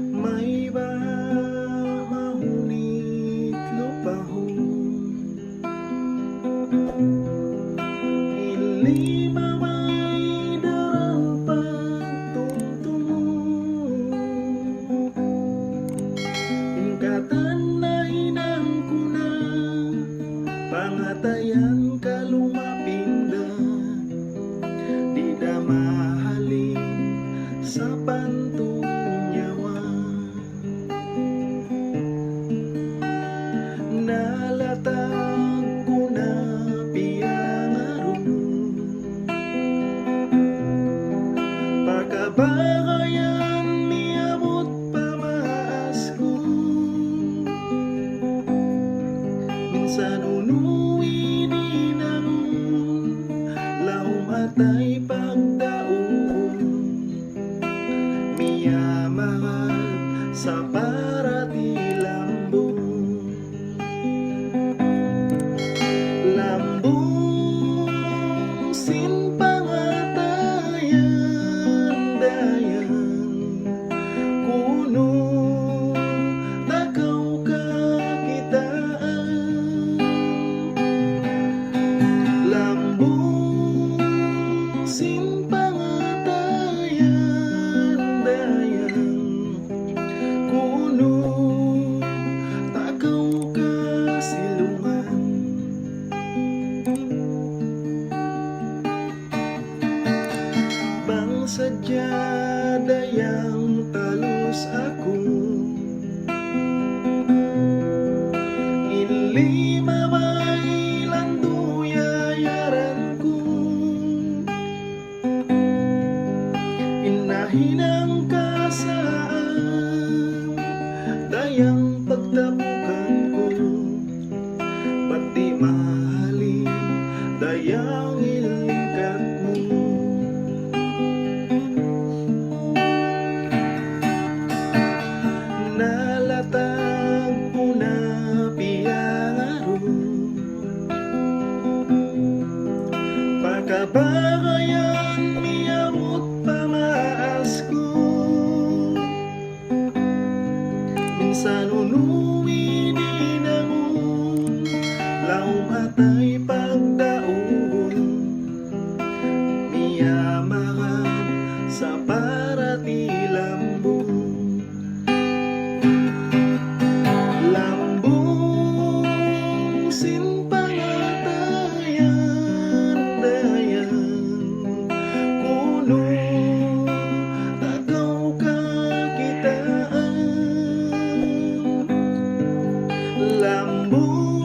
May ba mahunit lupahon, ilima may darang pagtungtong, ingkatan na hinang ko na, pangatayan ka lumapinda, di na mahalin sa pantunyawan. Nalatag ko na piyangaron, pagkabakayan miabot pamaas ko, minsan unuwi di nanon, lahom atay pagdaon, miyamahal sa parati lambong. Lambong sinpangatayan dayan, kuno takaw kakitaan. Lambong sinpangatayan dayan, kuno takaw kasilungan. Bang sadya dayang talos ako, ilima may landuyayaran ko, inahinang kasaan dayang pagtapukan ko, pati mahalin dayang ilingkat mo. Nalatag ko na piyangaron, pagkabakayan miabot pamaas ko, minsan unuwi di nanon, lahom atay pagdaon, miyamahan sa parati lambong. Lambong sinpangatayan dayan, kuno takaw kakitaan. Lambong